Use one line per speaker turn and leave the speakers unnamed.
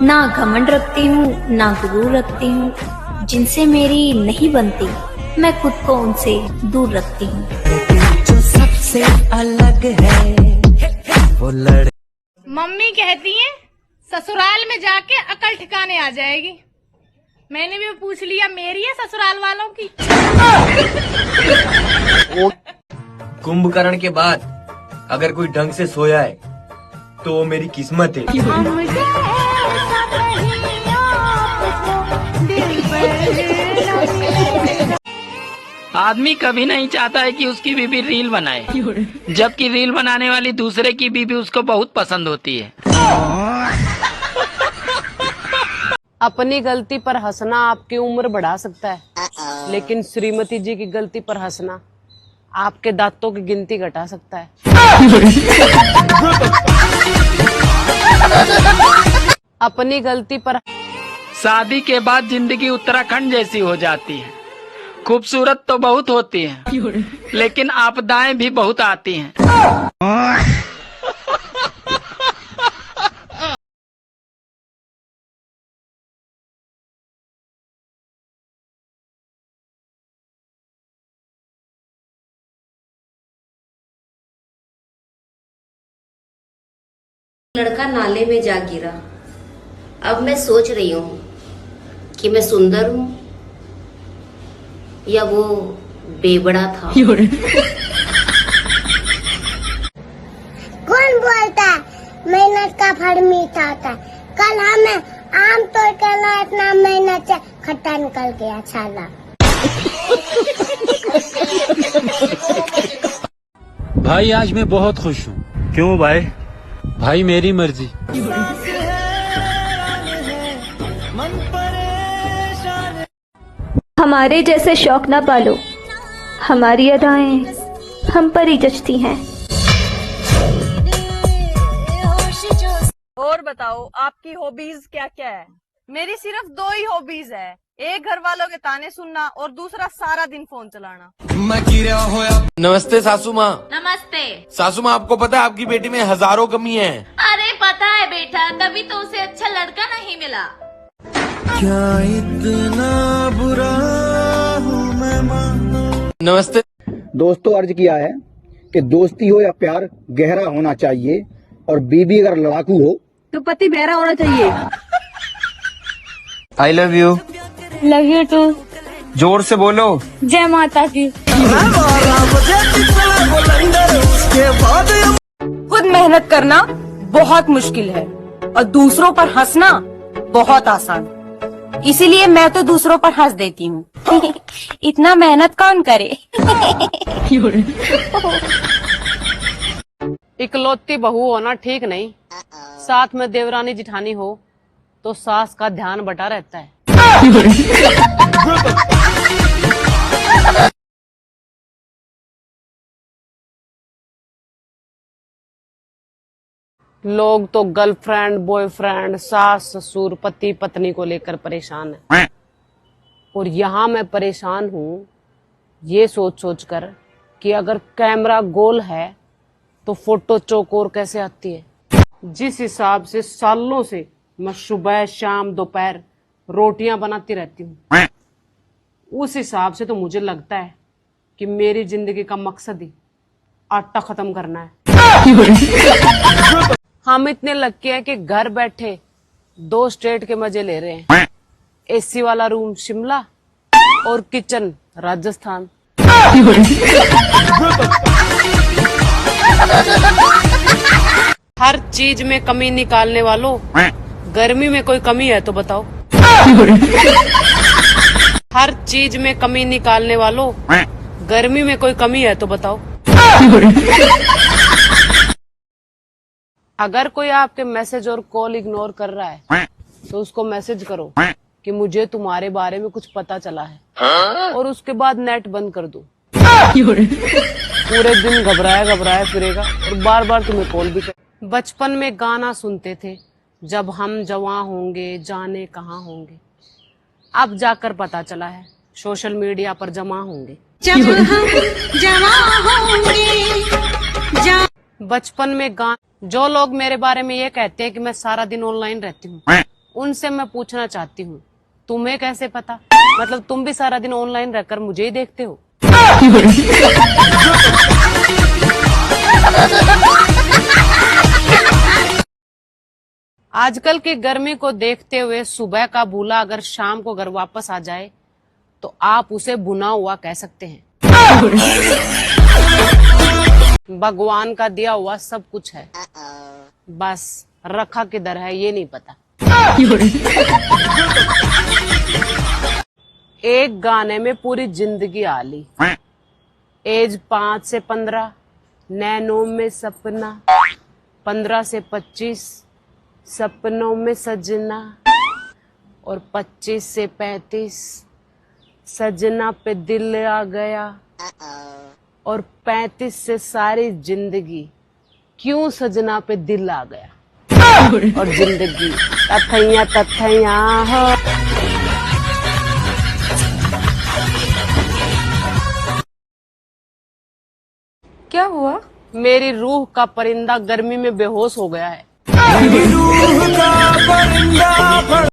ना घमंड रखती हूँ ना गुरूर रखती हूँ, जिनसे मेरी नहीं बनती मैं खुद को उनसे दूर रखती हूँ।
जो सबसे अलग है वो लड़।
मम्मी कहती हैं ससुराल में जाके अकल ठिकाने आ जाएगी। मैंने भी पूछ लिया मेरी है ससुराल वालों की।
कुंभकर्ण के बाद अगर कोई ढंग से सोया है तो वो मेरी किस्मत है।
आदमी कभी नहीं चाहता है कि उसकी बीबी रील बनाए, जबकि रील बनाने वाली दूसरे की बीबी उसको बहुत पसंद होती है।
अपनी गलती पर हंसना आपकी उम्र बढ़ा सकता है, लेकिन श्रीमती जी की गलती पर हंसना आपके दांतों की गिनती घटा सकता है। अपनी गलती पर
शादी के बाद जिंदगी उत्तराखंड जैसी हो जाती है। खूबसूरत तो बहुत होती है, लेकिन आपदाएं भी बहुत आती हैं।
लड़का नाले में जा गिरा। अब मैं सोच रही हूँ कि मैं सुंदर हूँ या वो बेबड़ा था।
कौन बोलता है मेहनत का फल मीठा होता है? कल हमें आम तोड़ के लाए, इतना मेहनत से खट्टा निकल गया साला।
भाई आज मैं बहुत खुश हूँ।
क्यों भाई?
भाई मेरी मर्जी।
हमारे जैसे शौक न पालो, हमारी अदाएं हम पर ही जचती हैं।
और बताओ आपकी हॉबीज क्या क्या है? मेरी सिर्फ 2 ही हॉबीज है, एक घर वालों के ताने सुनना और दूसरा सारा दिन फोन चलाना।
नमस्ते सासू माँ।
नमस्ते।
सासू माँ, आपको पता है आपकी बेटी में हजारों कमी है।
अरे पता है बेटा, तभी तो उसे अच्छा लड़का नहीं मिला।
क्या इतना बुरा हूँ मैं मानो।
नमस्ते
दोस्तों, अर्ज किया है कि दोस्ती हो या प्यार गहरा होना चाहिए, और बीबी अगर लड़ाकू हो
तो पति बहरा होना चाहिए।
I love you.
Love you too.
जोर से बोलो।
जय माता की।
खुद मेहनत करना बहुत मुश्किल है और दूसरों पर हंसना बहुत आसान। इसीलिए मैं तो दूसरों पर हंस देती हूँ। इतना मेहनत कौन करे। इकलौती बहू होना ठीक नहीं, साथ में देवरानी जिठानी हो तो सास का ध्यान बटा रहता है। लोग तो गर्लफ्रेंड, बॉयफ्रेंड, सास ससुर, पति पत्नी को लेकर परेशान है, और यहाँ मैं परेशान हूँ ये सोच सोच कर कि अगर कैमरा गोल है तो फोटो चौकोर कैसे आती है। जिस हिसाब से सालों से मैं सुबह शाम दोपहर रोटियां बनाती रहती हूँ, उस हिसाब से तो मुझे लगता है कि मेरी जिंदगी का मकसद ही आटा खत्म करना है। हम इतने लक्की हैं कि घर बैठे 2 स्टेट के मजे ले रहे हैं। एसी वाला रूम शिमला और किचन राजस्थान। हर चीज में कमी निकालने वालों, गर्मी में कोई कमी है तो बताओ। हर चीज में कमी निकालने वालों, गर्मी में कोई कमी है तो बताओ। अगर कोई आपके मैसेज और कॉल इग्नोर कर रहा है तो उसको मैसेज करो कि मुझे तुम्हारे बारे में कुछ पता चला है, और उसके बाद नेट बंद कर दो। पूरे दिन घबराया फिरेगा और बार बार तुम्हें कॉल भी कर। बचपन में गाना सुनते थे, जब हम जवां होंगे जाने कहाँ होंगे। अब जाकर पता चला है सोशल मीडिया पर जमा होंगे। बचपन में गाना, जो लोग मेरे बारे में ये कहते हैं कि मैं सारा दिन ऑनलाइन रहती हूँ, उनसे मैं पूछना चाहती हूँ, तुम्हें कैसे पता? मतलब तुम भी सारा दिन ऑनलाइन रहकर मुझे ही देखते हो? आजकल की गर्मी को देखते हुए सुबह का भूला अगर शाम को घर वापस आ जाए तो आप उसे बुना हुआ कह सकते हैं। भगवान का दिया हुआ सब कुछ है, बस रखा किधर है ये नहीं पता। एक गाने में पूरी जिंदगी आ ली। एज 5 से 15, नैनों में सपना, 15 से 25 सपनों में सजना, और 25 से 35 सजना पे दिल आ गया, और 35 से सारी जिंदगी क्यों सजना पे दिल आ गया, और जिंदगी तथैया तथैया हो।
क्या हुआ?
मेरी रूह का परिंदा गर्मी में बेहोश हो गया है।
रूह का परिंदा